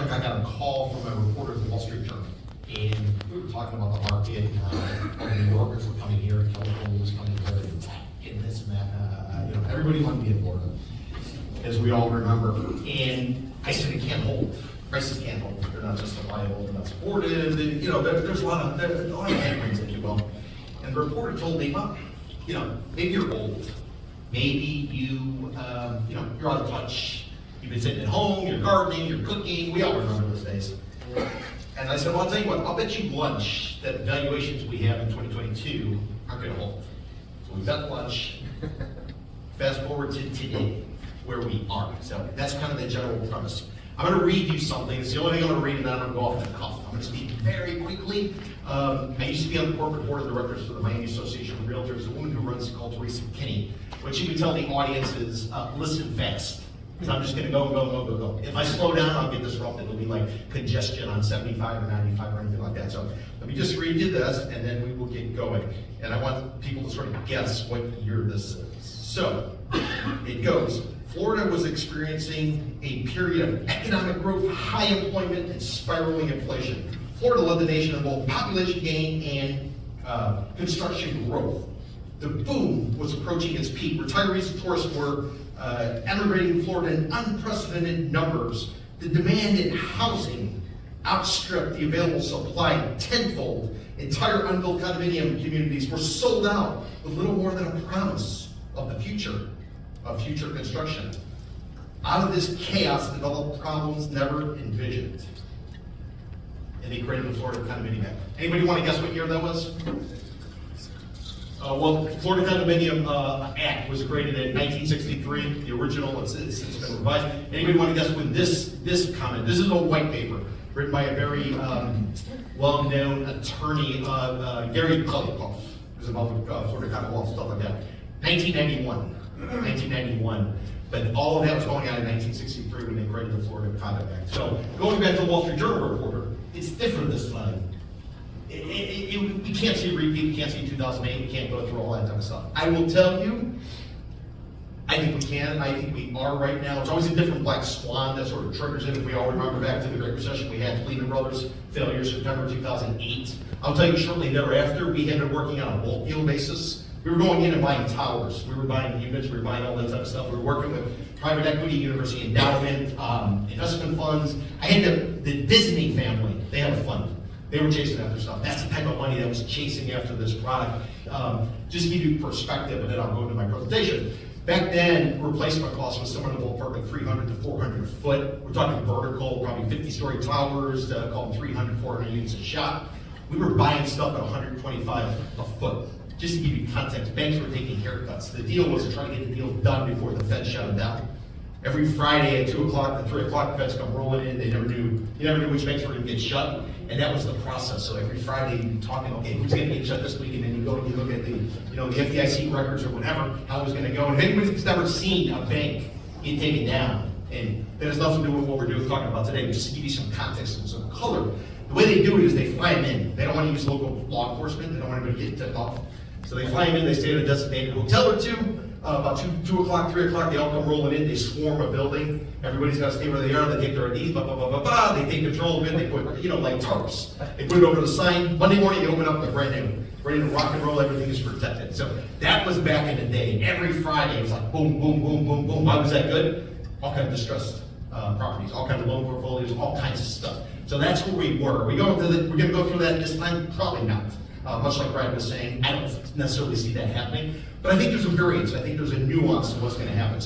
like I got a call from a reporter at the Wall Street Journal, and we were talking about the market, all the New Yorkers were coming here, California was coming here, and this and that, everybody wanted to be in Florida, as we all remember. And I said it can't hold. Prices can't hold. They're not justifiable. They're not supported. And, there's a lot of headwinds, if you will. And the reporter told me, well, maybe you're old. Maybe you're out of touch. You've been sitting at home. You're gardening. You're cooking. We all remember those days. And I said, well, I'll tell you what. I'll bet you lunch that the valuations we have in 2022 aren't going to hold. So we bet lunch. Fast forward to today, where we are. So that's kind of the general premise. I'm going to read you something. It's the only thing I'm going to read, and then I'm going to go off the cuff. I'm going to speak very quickly. I used to be on the corporate board of directors for the Miami Association of Realtors. The woman who runs it called Teresa Kinney. What she would tell the audience is, listen fast. Because I'm just going to go. If I slow down, I'll get disrupted. It'll be like congestion on 75 or 95 or anything like that. So let me just read you this, and then we will get going. And I want people to sort of guess what year this is. So it goes. Florida was experiencing a period of economic growth, high employment, and spiraling inflation. Florida led the nation in both population gain and construction growth. The boom was approaching its peak. Retirees and tourists were emigrating to Florida in unprecedented numbers. The demand in housing outstripped the available supply tenfold. Entire unbuilt condominium communities were sold out with little more than a promise of the future. Of future construction. Out of this chaos developed problems never envisioned. And they created the Florida Condominium Act. Anybody want to guess what year that was? Well, Florida Condominium Act was created in 1963. The original, it's been revised. Anybody want to guess when this comment? This is a white paper written by a very well-known attorney, Gary Polikoff. It was about Florida Condo law, stuff like that. 1991, but all of that was going on in 1963 when they created the Florida Condominium Act. So going back to the Wall Street Journal reporter, it's different this time. We can't see repeat, we can't see 2008, we can't go through all that type of stuff. I will tell you, I think we can, I think we are right now. It's always a different black swan that sort of triggers it. If we all remember back to the Great Recession, we had Lehman Brothers failure September 2008. I'll tell you shortly thereafter, we had been working on a bulk deal basis. We were going in and buying towers. We were buying units. We were buying all that type of stuff. We were working with private equity, university endowment, investment funds. I had the Disney family. They had a fund. They were chasing after stuff. That's the type of money that was chasing after this product. Just to give you perspective, and then I'll go into my presentation. Back then, replacement cost was somewhere in the ballpark of 300 to 400 a foot. We're talking vertical, probably 50-story towers, call them 300, 400 units a shot. We were buying stuff at 125 a foot. Just to give you context, banks were taking haircuts. The deal was to try to get the deal done before the Fed shut it down. Every Friday at 2 o'clock, at 3 o'clock, the Feds come rolling in. You never knew which banks were going to get shut, and that was the process. So every Friday you'd be talking, okay, who's going to get shut this week? And then you go and you look at the FDIC records or whatever, how it was going to go. And if anybody's never seen a bank get taken down, and that has nothing to do with what we're talking about today, but just to give you some context and some color, the way they do it is they fly them in. They don't want to use local law enforcement. They don't want anybody to get tipped off. So they fly them in, they stay at a designated hotel or two. About 2 o'clock, 3 o'clock, they all come rolling in. They swarm a building. Everybody's got to stay where they are. They take their IDs, blah, blah, blah, blah, blah. They take control of it. They put, like tarps. They put it over the sign. Monday morning, you open up, they're brand new. Ready to rock and roll, everything is protected. So that was back in the day. Every Friday, it was like boom, boom, boom, boom, boom. Why was that good? All kinds of distressed properties, all kinds of loan portfolios, all kinds of stuff. So that's where we were. We're going to go through that this time? Probably not. Much like Brad was saying, I don't necessarily see that happening. But I think there's a variance. I think there's a nuance to what's going to happen. So